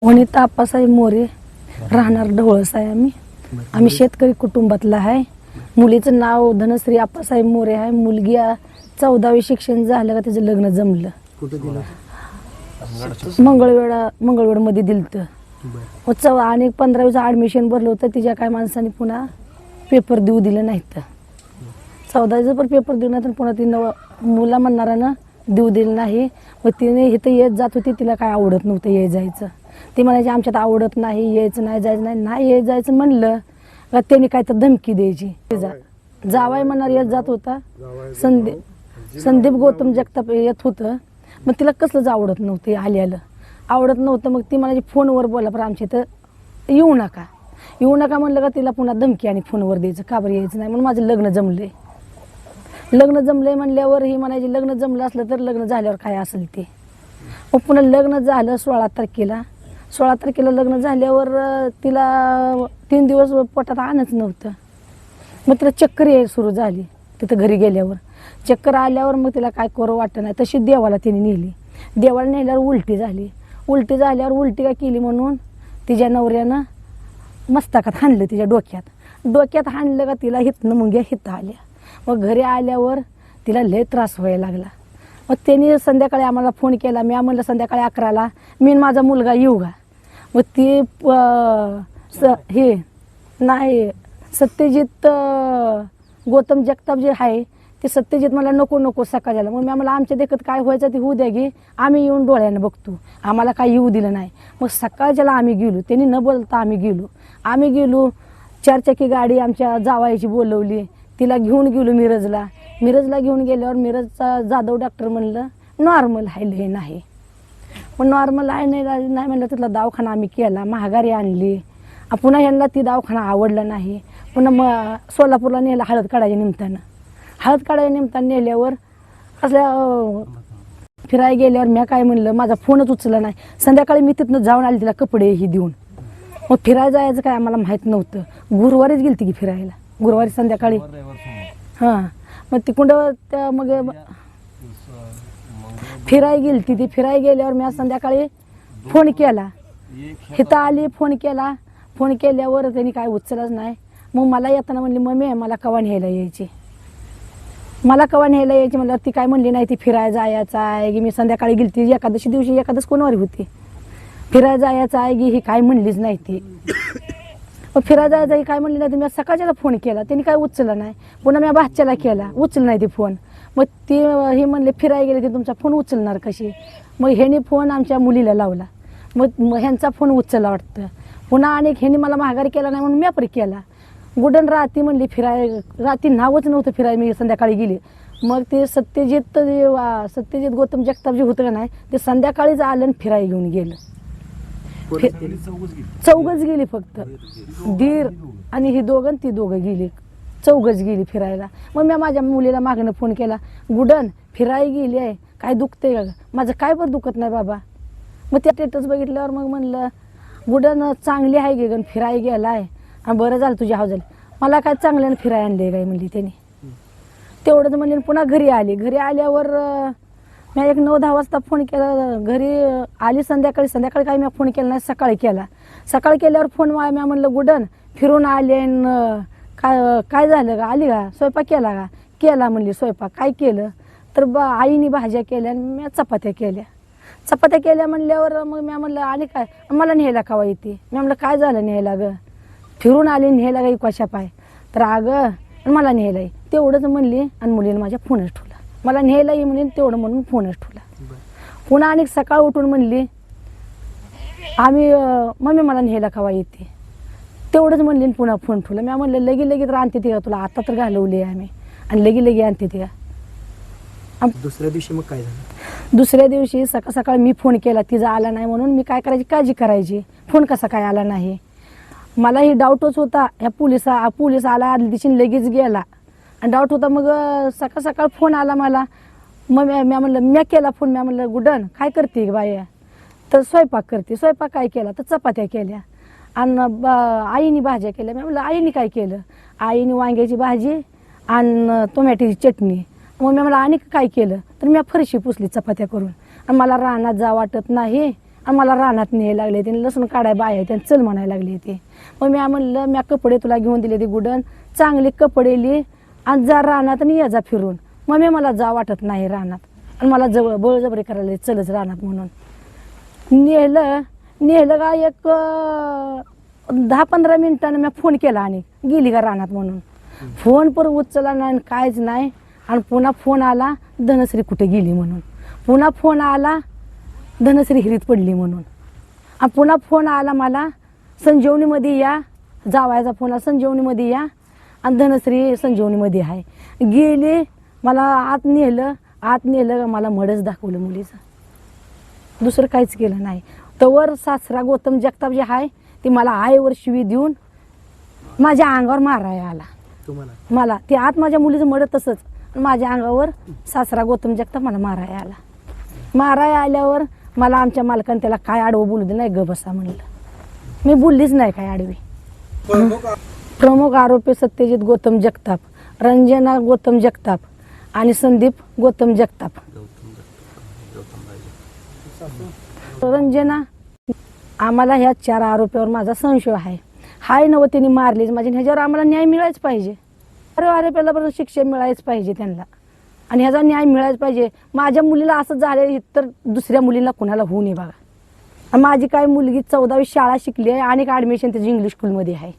वनिता आप्पासाहेब मोरे, राहणार ढवळस आहे. आम्ही शेतकरी कुटुंबातला आहे. मुलीचं नाव धनश्री आप्पासाहेब मोरे आहे. मुलगी 14वी शिक्षण झालं का तिचं लग्न जमलं. कुठे दिलं? मंगळवेढमध्ये दिलतं. आणि 15वीचं ॲडमिशन भरलं होतं. तिच्या काय माणसाने पुन्हा पेपर देऊ दिलं नाहीत. 14वीचं पण पेपर देऊ नाही तर पुन्हा तिनं मुला म्हणणारानं देऊ दिलं नाही. मग तिने इथं येत जात होती. तिला काय आवडत नव्हतं ये जायचं. ती म्हणायची आमच्यात आवडत नाही, यायचं नाही, जायचं नाही. नाही ये जायचं म्हणलं का त्यांनी काय तर धमकी द्यायची. जावाय म्हणणार येत जात होता. संदीप गौतम जगताप येत होतं. मग तिला कसलंच आवडत नव्हतं. आल्याला आवडत नव्हतं. मग ती म्हणायची फोनवर बोला पण आमच्या इथं येऊ नका म्हणलं का तिला पुन्हा धमकी आणि फोनवर द्यायचं. का बरं यायचं नाही म्हणून माझं लग्न जमलंय म्हणल्यावर ही म्हणायची लग्न जमलं असलं तर लग्न झाल्यावर काय असेल ते. मग पुन्हा लग्न झालं 16 तारखेला लग्न झाल्यावर तिला 3 दिवस पोटात आणच नव्हतं. मग तिला चक्कर यायला सुरू झाली. तिथं घरी गेल्यावर चक्कर आल्यावर मग तिला काय करू वाटत नाही. तशी देवाला तिने नेली. देवाला नेल्यावर उलटी झाल्यावर उलटी काय केली म्हणून तिच्या नवऱ्यानं मस्तकात हाणलं. तिच्या डोक्यात हाणलं का तिला हितनं मुंग्या हिथं आल्या. मग घरी आल्यावर तिला लय त्रास व्हायला लागला. मग त्यांनी संध्याकाळी आम्हाला फोन केला. मी म्हणलं संध्याकाळी 11ला मी माझा मुलगा येऊ का. मग ती सत्यजित गौतम जगताप जे आहे ते सत्यजित मला नको सकाळच्याला. मग मी मला आमच्या देखत काय व्हायचं ते होऊ द्या की आम्ही येऊन डोळ्यानं बघतो. आम्हाला काय येऊ दिलं नाही. मग सकाळच्याला आम्ही गेलो. त्यांनी न बोलता आम्ही गेलो 4 चाकी गाडी आमच्या जावायची बोलवली. तिला घेऊन गेलो मिरजला घेऊन गेल्यावर मिरजचा जाधव डॉक्टर म्हणलं नॉर्मल आहे लय नाही. पण नॉर्मल आहे नाही म्हणलं. तिथला दवाखाना आम्ही केला, महागारी आणली. पुन्हा यांना ती दवाखाना आवडला नाही. पुन्हा मग सोलापूरला नेला हळद काढायच्या निमित्तानं नेल्यावर असल्या फिरायला गेल्यावर मी काय म्हणलं माझा फोनच उचलला नाही. संध्याकाळी मी तिथनं जाऊन आली तिला कपडे ही देऊन. मग फिरायला जायचं काय आम्हाला माहीत नव्हतं. गुरुवारीच गेली की फिरायला. गुरुवारी संध्याकाळी हां. मग तिकडं त्या मग फिरायला गेली ती. फिरायला गेल्यावर मी संध्याकाळी फोन केला. इथं आली फोन केल्यावर त्यांनी काय उचलच नाही. मग मला येताना म्हणली मम्मी मला कवा न्यायला यायची म्हणल्यावर ती काय म्हणली नाही ती फिरायला जायचं आहे की. मी संध्याकाळी गेली ती एकादशी दिवशी. एकादश कोणवारी होती. फिरायला जायचं आहे की ही काय म्हणलीच नाही ती. मग फिरायला जायचं ही काय म्हणली नाही. मी सकाळच्याला फोन केला त्यांनी काय उचललं नाही. पुन्हा मी भाच्याला केला उचल नाही ती फोन. मग ती हे म्हणले फिरायला गेले ते तुमचा फोन उचलणार कशी. मग ह्याने फोन आमच्या मुलीला लावला. मग ह्यांचा फोन उचलला वाटतं. पुन्हा आणि ह्याने मला माघारी केला नाही म्हणून मी पण केला. गुडन राती म्हणली फिरायला. राती नावच नव्हतं फिरायला. मी संध्याकाळी गेली. मग ते सत्यजित गौतम जगताप जे होतं का नाही ते संध्याकाळीच आलं आणि फिरायला घेऊन गेलं. चौघच गेली फक्त. दीर आणि ही दोघं ती दोघं गेली. चौघच गेली फिरायला. मग मी माझ्या मुलीला मागणं फोन केला गुडन फिरायला गेली आहे काय दुखते का. माझं काय पण दुखत नाही बाबा. मग त्या स्टेटस बघितल्यावर मग म्हणलं गुडन चांगली आहे गे गण फिरायला गेलाय. आणि बरं झालं तुझ्या हाव झाली. मला काय चांगल्यानं फिरायला आणले काय म्हणली त्यांनी. तेवढंच म्हणले. पुन्हा घरी आल्यावर मी 9-10 वाजता फोन केला. घरी आली संध्याकाळी काही मी फोन केला नाही. सकाळी केल्यावर फोन मी म्हणलं गुडन फिरून आले काय झालं का आली का स्वयंपाक केला म्हणली. स्वयंपाक काय केलं तर आईने भाज्या केल्या आणि मी चपात्या केल्या म्हणल्यावर मग मी म्हणलं आली काय मला न्यायला कावा येते. मी म्हणलं काय झालं न्यायला ग फिरून आली न्यायला काही कशा पाय तर अगं मला न्यायला ये तेवढंच म्हणली. आणि मुलीने माझ्या फोनच ठेवला. मला न्यायला ये म्हणून तेवढं म्हणून फोनच ठेवला. पुन्हा आणि सकाळ उठून म्हणली आम्ही मम्मी मला न्यायला कावा येते तेवढंच म्हणली. पुन्हा फोन ठेवला. मी म्हणलं लगेच तर आणते ती का तुला आता तर घालवली आम्ही आणि लगे आणते ती का. दुसऱ्या दिवशी मग काय झालं? दुसऱ्या दिवशी सकाळ मी फोन केला. तिचा आला नाही म्हणून मी काय करायची काळजी करायची. फोन कसा काय आला नाही. मलाही डाऊटच होता. ह्या पोलीस आला आदल्या दिवशी लगेच गेला आणि डाऊट होता. मग सकाळ फोन आला मला. मग मी म्हणलं मी केला फोन. मी म्हणलं गुडन काय करते बाई तर स्वयंपाक करते. स्वयंपाक काय केला तर चपात्या केल्या आणि आईने भाज्या केल्या. मी म्हणलं आईने काय केलं. आईने वांग्याची भाजी आणि टोमॅटोची चटणी. मग मी मला आणि काय केलं तर मी फरशी पुसली चपात्या करून. आणि मला रानात जा वाटत नाही आणि मला रानात न्यायला लागले ते लसूण काढाय बाय त्यांनी चल म्हणायला लागले ते. मग मी म्हणलं मी कपडे तुला घेऊन दिले ते गुडण चांगले कपडे ली आणि जा रानात आणि ये जा फिरून. मग मी मला जा वाटत नाही रानात आणि मला जवळ बळजबरी करायला चलच रानात म्हणून नेलं का एक 10-15 मिनिटानं मी फोन केला आणि गेली का रानात म्हणून. फोन पर उचलला नाही काहीच नाही आणि पुन्हा फोन आला धनश्री कुठे गेली म्हणून. पुन्हा फोन आला धनश्री हिरीत पडली म्हणून. आणि पुन्हा फोन आला मला संजीवनीमध्ये या जावायचा फोन आला संजीवनीमध्ये या आणि धनश्री संजीवनीमध्ये आहे. गेली मला आत नेलं मला मडच दाखवलं मुलीचं. दुसरं काहीच केलं नाही. तवर सासरा गौतम जगताप जे आहे ते मला आईवर शिवी देऊन माझ्या अंगावर मारायला आला. तुम्हाला मला ते आत माझ्या मुलीचं मडत तसंच माझ्या अंगावर सासरा गौतम जगताप मला मारायला आला. मारायला आल्यावर मला आमच्या मालकाने त्याला काय आडवं बोलू दिलं नाही ग बसा म्हणलं. मी बोललीच नाही काय आडवी. प्रमुख आरोपी सत्यजित गौतम जगताप, रंजना गौतम जगताप आणि संदीप गौतम जगताप. रंजना आम्हाला ह्या 4 आरोपीवर माझा संशय आहे. हाय नव त्यांनी मारलीच माझी ह्याच्यावर आम्हाला न्याय मिळायच पाहिजे. आरोपीला बरोबर शिक्षा मिळायच पाहिजे त्यांना आणि ह्याचा न्याय मिळायच पाहिजे. माझ्या मुलीला असं झालं तर दुसऱ्या मुलीला कुणाला होऊ नये बघा. आणि माझी काय मुलगी 14वी शाळा शिकली आहे आणि ॲडमिशन त्याची इंग्लिश स्कूलमध्ये आहे.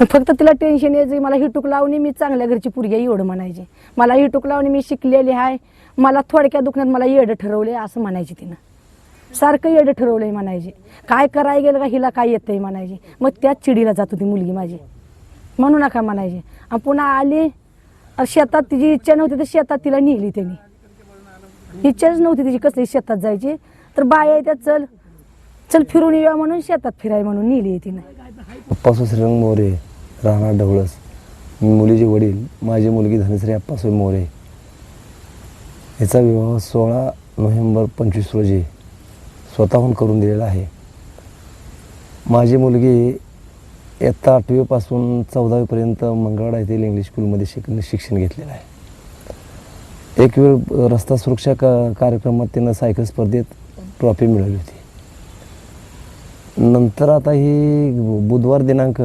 फक्त तिला टेन्शन यायचं मला हिटूक लावणी मी चांगल्या घरची पोरगी आहे एवढं म्हणायचे. मला हिटूक लावणी मी शिकलेली आहे मला थोडक्या दुखण्यात मला येडं ठरवले असं म्हणायचे. तिनं सारखं येडं ठरवलंय म्हणायचे. काय करायला गेलं का हिला काय येतंय म्हणायचे. मग त्याच चिडीला जात होती मुलगी माझी म्हणू नका म्हणायचे. आणि पुन्हा आली शेतात तिची इच्छा नव्हती तर शेतात तिला नेली त्यांनी. इच्छाच नव्हती तिची कसली शेतात जायची तर बाया त्या चल चल फिरून येऊया म्हणून शेतात फिराय म्हणून नेली तिनं. अप्पासू श्रीरंग मोरे राहणार ढवळस. मुलीचे वडील माझी मुलगी धनश्री अप्पासू मोरे. हिचा विवाह 16 नोव्हेंबर 25 रोजी स्वतःहून करून दिलेला आहे. माझी मुलगी इयत्ता 8वीपासून 14वीपर्यंत मंगळवाडा येथील इंग्लिश स्कूलमध्ये शिक्षण घेतलेलं आहे. एक वेळ रस्ता सुरक्षा कार्यक्रमात तिनं सायकल स्पर्धेत ट्रॉफी मिळवली होती. नंतर आता ही बुधवार दिनांक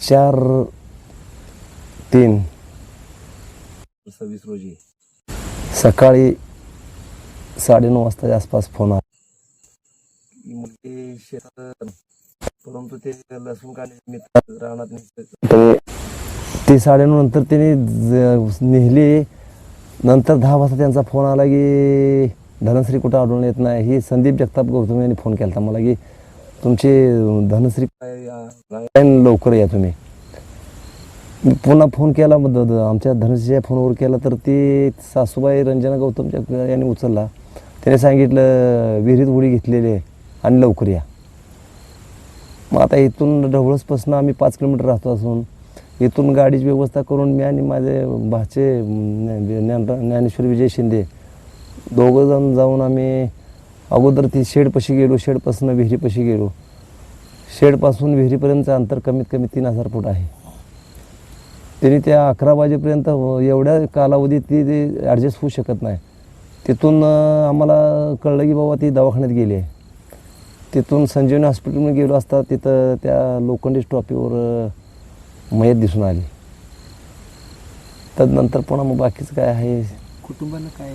4/3/26 रोजी सकाळी 9:30 वाजताच्या आसपास फोन आला. मुलगी शेतात परंतु ते लसूण काढण्यात राहणार ते 9:30 नंतर त्याने नेली. नंतर 10 वाजता त्यांचा फोन आला की धनश्री कुठं आढळून येत नाही. ही संदीप जगताप गौतम यांनी फोन केला मला की तुमची धनश्री लवकर या तुम्ही. पुन्हा फोन केला आमच्या धनश्रीच्या फोनवर केला तर ती सासूबाई रंजना गौतम जगताप यांनी उचलला. त्याने सांगितलं विहिरीत उडी घेतलेली आहे आणि लवकर या. मग आता इथून ढवळसपासून आम्ही 5 किलोमीटर राहतो असून इथून गाडीची व्यवस्था करून मी आणि माझे भाचे ज्ञानेश्वर विजय शिंदे दोघं जण जाऊन आम्ही अगोदर ती शेडपाशी गेलो. शेडपासून विहिरीपाशी गेलो. शेडपासून विहिरीपर्यंतचं अंतर कमीत कमी 3000 फूट आहे. त्यांनी त्या 11 वाजेपर्यंत एवढ्या कालावधीत ती ॲडजस्ट होऊ शकत नाही. तिथून आम्हाला कळलं की बाबा ती दवाखान्यात गेली आहे. तिथून संजीवनी हॉस्पिटलमध्ये गेलो असता तिथं त्या लोखंडी स्टॉपीवर मयत दिसून आली. त्यानंतर पुन्हा मग बाकीचं काय आहे. कुटुंबानं काय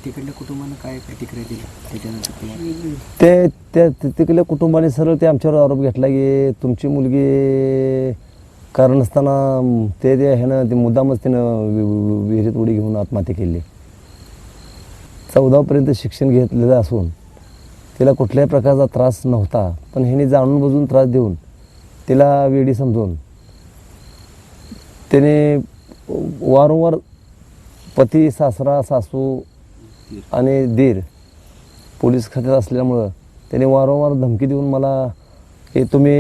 तिकडल्या कुटुंबानं काय प्रतिक्रिया दिली त्याच्यानंतर त्या तिकडल्या कुटुंबाने सरळ ते आमच्यावर आरोप घेतला की तुमची मुलगी कारण असताना ते ह्यानं ते मुद्दामच तिनं विहिरीत उडी घेऊन आत्महत्या केली. 14वीपर्यंत शिक्षण घेतलेलं असून तिला कुठल्याही प्रकारचा त्रास नव्हता. पण ह्याने जाणून बुजून त्रास देऊन तिला वेडी समजून त्याने वारंवार पती सासरा सासू आणि दीर पोलीस खात्यात असल्यामुळं त्याने वारंवार धमकी देऊन मला हे तुम्ही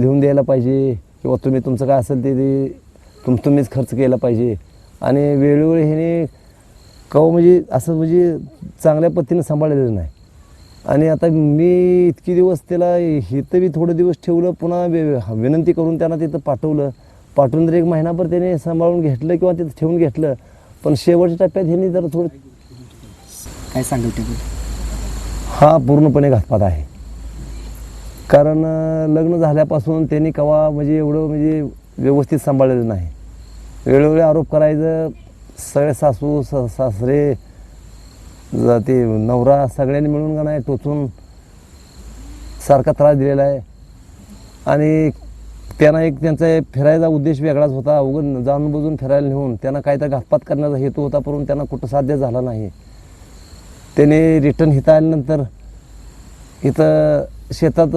लिहून द्यायला पाहिजे किंवा तुम्ही तुमचं काय असेल ते तुम्हीच खर्च केला पाहिजे. आणि वेळोवेळी ह्याने म्हणजे असं म्हणजे चांगल्या पद्धतीनं सांभाळलेलं नाही. आणि आता मी इतके दिवस त्याला इथं बी थोडे दिवस ठेवलं. पुन्हा विनंती करून त्यांना तिथं पाठवलं. पाठवून तर 1 महिनाभर त्याने सांभाळून घेतलं किंवा तिथं ठेवून घेतलं. पण शेवटच्या टप्प्यात ह्यांनी जरा थोडं काय सांगेल ते हा पूर्णपणे घातपात आहे. कारण लग्न झाल्यापासून त्यांनी कवा म्हणजे एवढं म्हणजे व्यवस्थित सांभाळलेलं नाही. वेळोवेळी आरोप करायचं, सगळे सासू सासरे ते नवरा सगळ्यांनी मिळून का नाही टोचून सारखा त्रास दिलेला आहे. आणि त्यांना एक त्यांचा फिरायचा उद्देश वेगळाच होता. उगं जाणून बुजून फिरायला नेऊन त्यांना काहीतरी घातपात करण्याचा हेतू होता, परंतु त्यांना कुठं साध्य झाला नाही. त्याने रिटर्न इथं आल्यानंतर इथं शेतात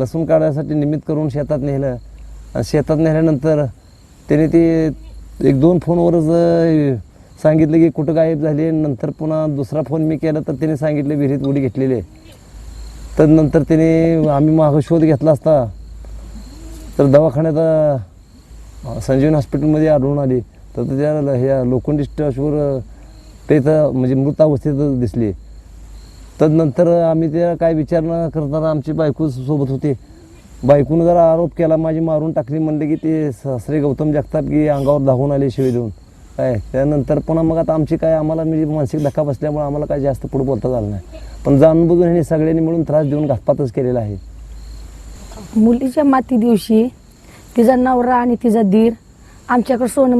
लसूण काढायसाठी निमित्त करून शेतात नेलं. आणि शेतात नेल्यानंतर त्याने ते 1-2 फोनवरच सांगितलं की कुठं गायब झाली. नंतर पुन्हा दुसरा फोन मी केला तर त्याने सांगितलं विहिरीत उडी घेतलेली आहे. तर नंतर त्याने आम्ही मागं शोध घेतला असता तर दवाखान्यात संजीवन हॉस्पिटलमध्ये आढळून आली. तर त्या ह्या लोखंडी स्टॅच्यूवर ते इथं म्हणजे मृत अवस्थेत दिसली. तर नंतर आम्ही त्या काय विचार न करताना आमची बायको सोबत होती. बायकोनं जरा आरोप केला, माझी मारून टाकली. म्हणले की ते सासरे गौतम जगताप की अंगावर धावून आले शिवी देऊन काय. त्यानंतर पुन्हा मग आता आमची काय आम्हाला म्हणजे मानसिक धक्का बसल्यामुळे आम्हाला काय जास्त पुढे बोलता झालं नाही. पण जाणून बुजून ह्यांनी सगळ्यांनी मिळून त्रास देऊन घातपातच केलेला आहे. मुलीच्या माती दिवशी तिचा नवरा आणि तिचा दीर आमच्याकडे सोनं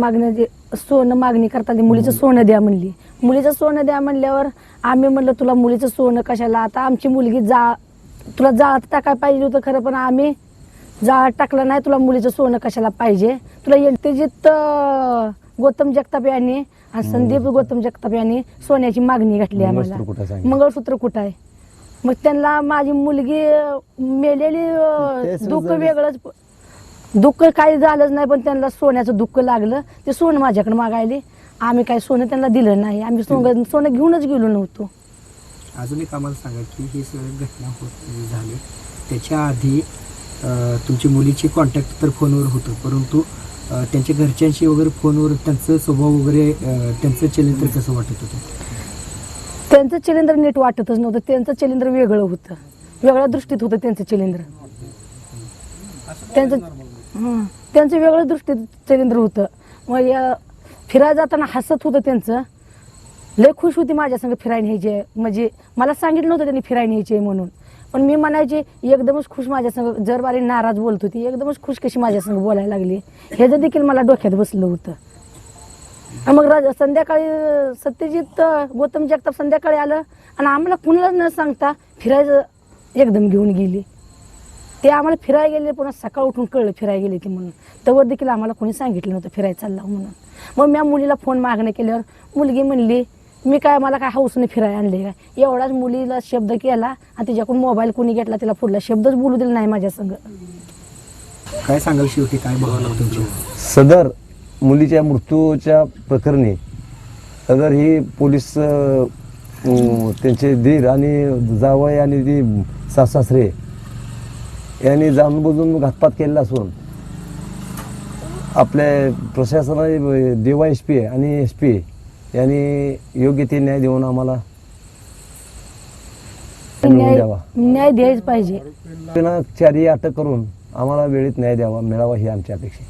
मागणी करतात. मुलीचं सोनं द्या म्हणली. मुलीचं सोनं द्या म्हणल्यावर आम्ही म्हणलं तुला मुलीचं सोनं कशाला, आता आमची मुलगी तुला जाळात टाकायला पाहिजे होतं खरं, पण आम्ही जाळात टाकलं नाही. तुला मुलीचं सोनं कशाला पाहिजे, तुला इंतेजित गौतम जगताप यांनी आणि संदीप गौतम जगताप यांनी सोन्याची मागणी घातली आम्हाला. मंगळसूत्र कुठं सांगितलं? मंगळसूत्र कुठं आहे. मग त्यांना माझी मुलगी मेलेली दुःख वेगळंच, दुःख काही झालंच नाही, पण त्यांना सोन्याचं दुःख लागलं. ते सोनं माझ्याकडे मागायले. आम्ही काय सोनं त्यांना दिलं नाही. आम्ही सोनं घेऊनच गेलो नव्हतो. अजून एक आम्हाला सांगा की ही सगळी घटना होत झाली त्याच्या आधी तुमची मुलीची कॉन्टॅक्ट तर फोनवर होतं, परंतु त्यांच्या घरच्यांशी वगैरे फोनवर त्यांचं स्वभाव वगैरे त्यांचं चरित्र कसं वाटत होतं? त्यांचं चिलिंद्र नीट वाटतच नव्हतं. त्यांचं चिलिंद्र वेगळं होतं, वेगळ्या दृष्टीत होतं त्यांचं चिलिंद्र. त्यांचं वेगळं दृष्टीत चिलिंद्र होतं. मग फिरायला जाताना हसत होतं. त्यांचं लय खुश होती माझ्या संग फिरायला न्यायचे. म्हणजे मला सांगितलं नव्हतं त्यांनी फिरायला न्यायचे म्हणून, पण मी म्हणायचे एकदमच खुश माझ्या संग. जर बारी नाराज बोलत होती, एकदमच खुश कशी माझ्या संग बोलायला लागली ह्याचं देखील मला डोक्यात बसलं होतं. आणि मग संध्याकाळी सत्यजित गौतम जगताप संध्याकाळी आलं आणि आम्हाला कुणालाच न सांगता फिरायचं एकदम घेऊन गेली. ते आम्हाला फिरायला गेले, पुन्हा सकाळ उठून कळलं फिरायला गेले ते म्हणून. त्यावर देखील आम्हाला कोणी सांगितलं नव्हतं फिरायला चालला म्हणून. मग मी मुलीला फोन मागणं केल्यावर मुलगी म्हणली मी काय मला काय हौसने फिरायला आणले काय. एवढाच मुलीला शब्द केला आणि तिच्याकडून मोबाईल कोणी घेतला, तिला पुढला शब्दच बोलू दिला नाही माझ्या संग. काय सांगाल शेवटी, काय भावना तुमची? सदर मुलीच्या मृत्यूच्या प्रकरणी सदर ही पोलीस त्यांचे दीर आणि जावई आणि ती सासरे यांनी जाणून बुजून घातपात केलेला असून आपल्या प्रशासनाने DYSP आणि SP यांनी योग्य ते न्याय देऊन आम्हाला न्याय द्यायच पाहिजे. 4ही अटक करून आम्हाला वेळेत न्याय मिळावा ही आमची अपेक्षा.